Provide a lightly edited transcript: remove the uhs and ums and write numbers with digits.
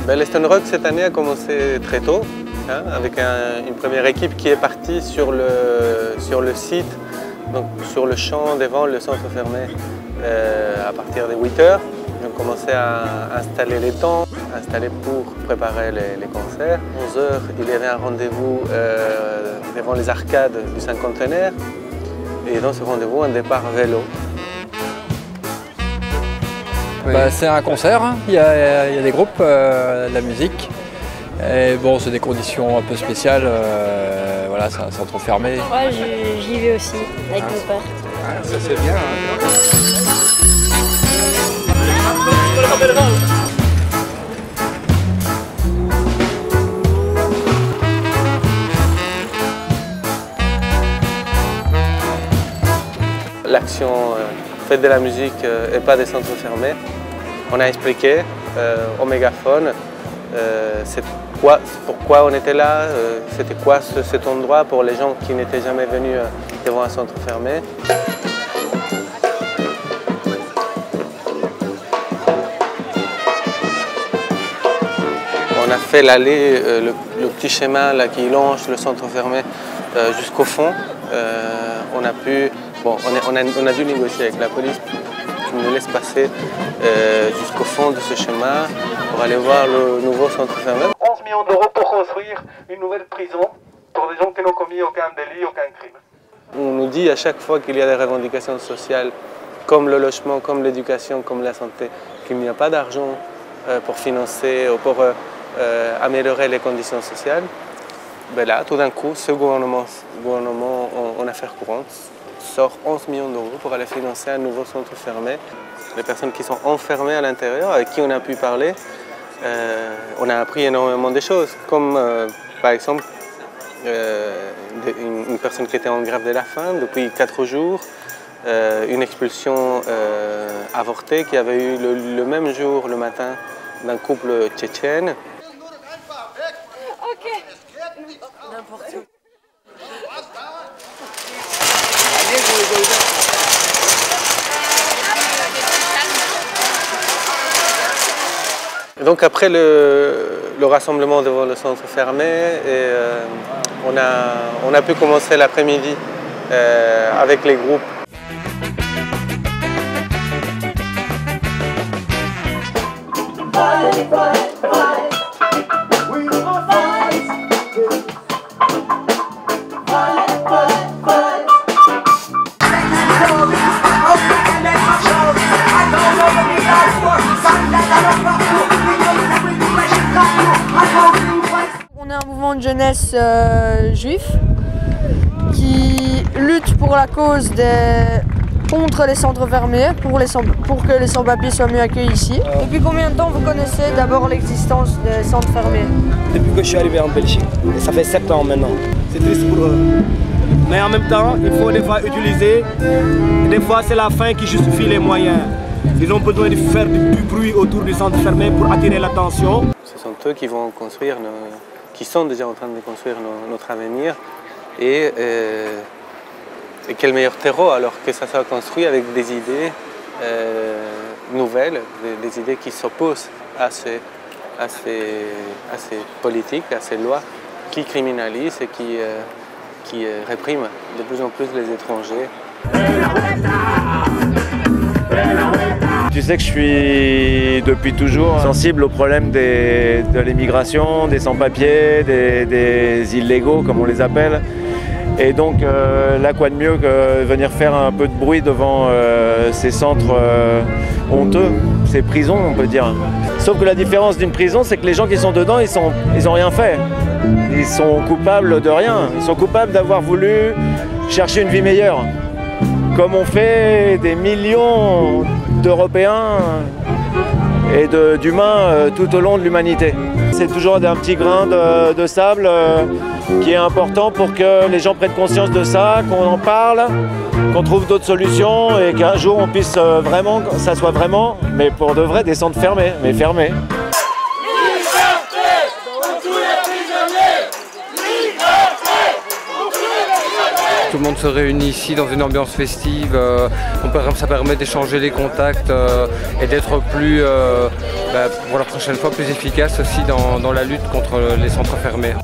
Le Stone Rock cette année a commencé très tôt, hein, avec une première équipe qui est partie sur le site, donc sur le champ devant le centre fermé à partir de 8 h. Ils ont commencé à installer les tentes, installer pour préparer les concerts. À 11 h, il y avait un rendez-vous devant les arcades du cinquantenaire et dans ce rendez-vous, un départ vélo. Bah, c'est un concert, hein. Il y a des groupes, de la musique. Et bon, c'est des conditions un peu spéciales, voilà, c'est un centre fermé. Ouais, j'y vais aussi, avec mon père. Ah, ça c'est bien. Hein. L'action Fête de la musique et pas des centres fermés. On a expliqué au mégaphone pourquoi on était là, c'était quoi cet endroit pour les gens qui n'étaient jamais venus devant un centre fermé. On a fait l'allée, le petit chemin là, qui longe le centre fermé jusqu'au fond. On a dû négocier avec la police qui nous laisse passer jusqu'au fond de ce chemin pour aller voir le nouveau centre fermé. 11 millions d'euros pour construire une nouvelle prison pour des gens qui n'ont commis aucun délit, aucun crime. On nous dit à chaque fois qu'il y a des revendications sociales, comme le logement, comme l'éducation, comme la santé, qu'il n'y a pas d'argent pour financer ou pour améliorer les conditions sociales. Ben là, tout d'un coup, ce gouvernement en affaires courantes sort 11 millions d'euros pour aller financer un nouveau centre fermé. Les personnes qui sont enfermées à l'intérieur, avec qui on a pu parler, on a appris énormément de choses, comme par exemple une personne qui était en grève de la faim depuis 4 jours, une expulsion avortée qui avait eu le même jour, le matin, d'un couple tchétchène. Ok. N'importe où. Donc après le rassemblement devant le centre fermé, on a pu commencer l'après-midi avec les groupes. On est un mouvement de jeunesse juif qui lutte pour la cause contre les centres fermés, pour que les sans-papiers soient mieux accueillis ici. Depuis combien de temps vous connaissez d'abord l'existence des centres fermés? Depuis que je suis arrivé en Belgique, et ça fait 7 ans maintenant. C'est triste pour eux. Mais en même temps, il faut des fois utiliser, des fois c'est la fin qui justifie les moyens. Ils ont besoin de faire du bruit autour du centre fermé pour attirer l'attention. Ce sont eux qui vont construire, qui sont déjà en train de construire notre avenir. Et quel meilleur terreau alors que ça soit construit avec des idées nouvelles, des idées qui s'opposent à ces politiques, à ces lois qui criminalisent et qui répriment de plus en plus les étrangers. Tu sais que je suis depuis toujours sensible au problème de l'immigration, des sans-papiers, des illégaux comme on les appelle. Et donc là, quoi de mieux que venir faire un peu de bruit devant ces centres honteux, ces prisons on peut dire. Sauf que la différence d'une prison, c'est que les gens qui sont dedans, ils ont rien fait. Ils sont coupables de rien. Ils sont coupables d'avoir voulu chercher une vie meilleure. Comme on fait des millions d'Européens et d'humains tout au long de l'humanité. C'est toujours un petit grain de sable qui est important pour que les gens prennent conscience de ça, qu'on en parle, qu'on trouve d'autres solutions et qu'un jour on puisse vraiment, ça soit vraiment, mais pour de vrai, des centres fermés, mais fermés. tout le monde se réunit ici dans une ambiance festive. Ça permet d'échanger les contacts et d'être plus, pour la prochaine fois, plus efficace aussi dans la lutte contre les centres fermés.